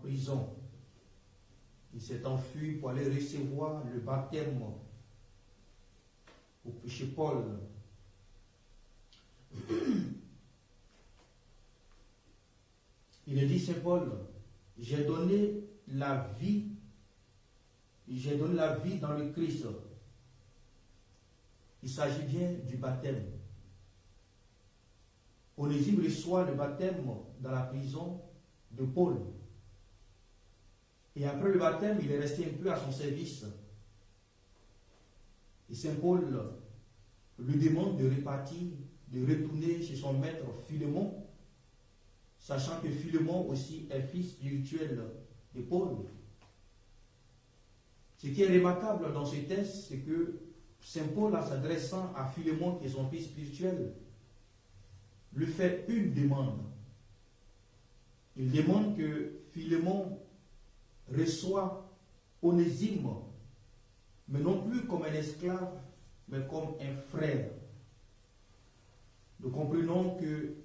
prison. Il s'est enfui pour aller recevoir le baptême chez Paul. Il a dit, Saint Paul, j'ai donné la vie dans le Christ. Il s'agit bien du baptême. Onésime reçoit le baptême dans la prison de Paul. Et après le baptême, il est resté un peu à son service. Et Saint Paul lui demande de repartir, de retourner chez son maître Philémon, sachant que Philémon aussi est fils spirituel de Paul. Ce qui est remarquable dans ce texte, c'est que Saint Paul, en s'adressant à Philémon, qui est son fils spirituel, lui fait une demande. Il demande que Philémon reçoit Onésime, mais non plus comme un esclave, mais comme un frère. Nous comprenons que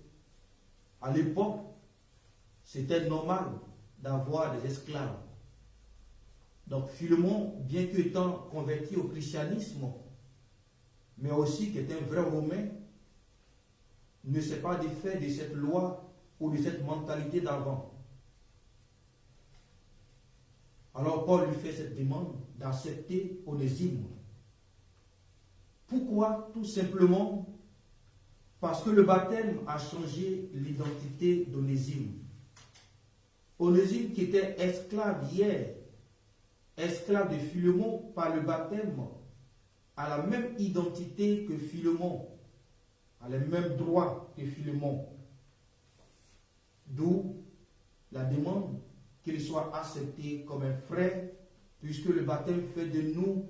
à l'époque, c'était normal d'avoir des esclaves. Donc Philémon, bien qu'étant converti au christianisme, mais aussi qu'est un vrai Romain, ne s'est pas défait de cette loi ou de cette mentalité d'avant. Alors Paul lui fait cette demande d'accepter Onésime. Pourquoi? Tout simplement parce que le baptême a changé l'identité d'Onésime. Onésime, qui était esclave hier, esclave de Philémon, par le baptême, a la même identité que Philémon, a les mêmes droits que Philémon. D'où la demande qu'il soit accepté comme un frère, puisque le baptême fait de nous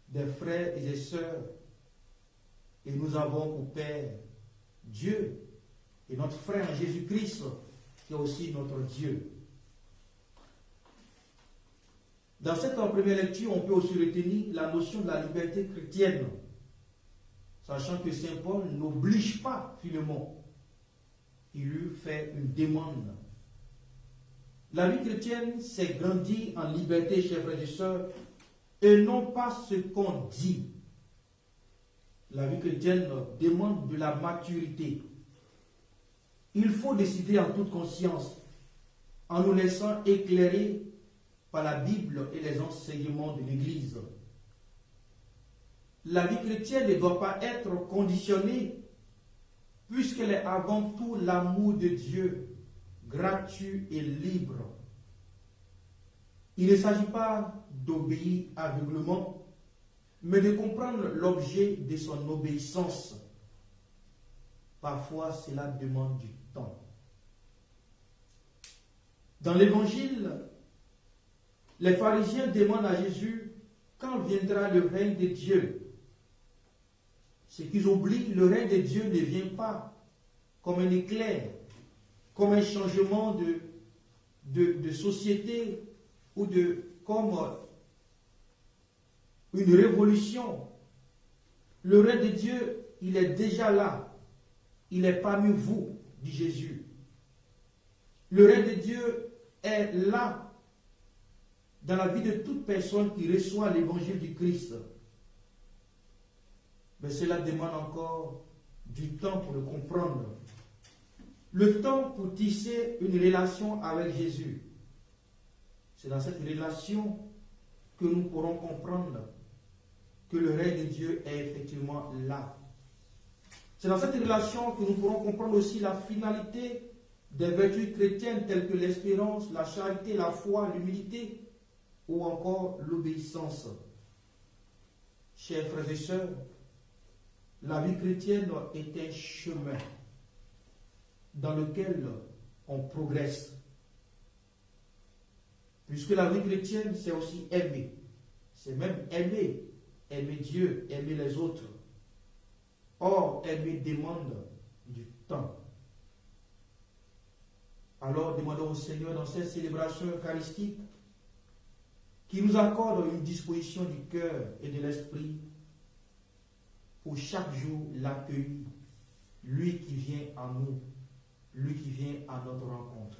des frères et des sœurs. Et nous avons pour Père Dieu et notre frère Jésus-Christ, qui est aussi notre Dieu. Dans cette première lecture, on peut aussi retenir la notion de la liberté chrétienne, sachant que Saint Paul n'oblige pas Philémon. Il lui fait une demande. La vie chrétienne, c'est grandir en liberté, chers frères et sœurs, et non pas ce qu'on dit. La vie chrétienne demande de la maturité. Il faut décider en toute conscience, en nous laissant éclairer par la Bible et les enseignements de l'Église. La vie chrétienne ne doit pas être conditionnée, puisqu'elle est avant tout l'amour de Dieu, gratuit et libre. Il ne s'agit pas d'obéir aveuglement, mais de comprendre l'objet de son obéissance. Parfois, cela demande du temps. Dans l'Évangile, les pharisiens demandent à Jésus quand viendra le règne de Dieu. Ce qu'ils oublient, le règne de Dieu ne vient pas comme un éclair, comme un changement de société ou comme une révolution. Le règne de Dieu, il est déjà là. Il est parmi vous, dit Jésus. Le règne de Dieu est là dans la vie de toute personne qui reçoit l'évangile du Christ. Mais cela demande encore du temps pour le comprendre. Le temps pour tisser une relation avec Jésus. C'est dans cette relation que nous pourrons comprendre que le règne de Dieu est effectivement là. C'est dans cette relation que nous pourrons comprendre aussi la finalité des vertus chrétiennes telles que l'espérance, la charité, la foi, l'humilité ou encore l'obéissance. Chers frères et sœurs, la vie chrétienne est un chemin dans lequel on progresse. Puisque la vie chrétienne, c'est aussi aimer. C'est même aimer. Aimer Dieu, aimer les autres. Or, aimer demande du temps. Alors, demandons au Seigneur dans cette célébration eucharistique qu'il nous accorde une disposition du cœur et de l'esprit pour chaque jour l'accueillir, lui qui vient à nous, lui qui vient à notre rencontre.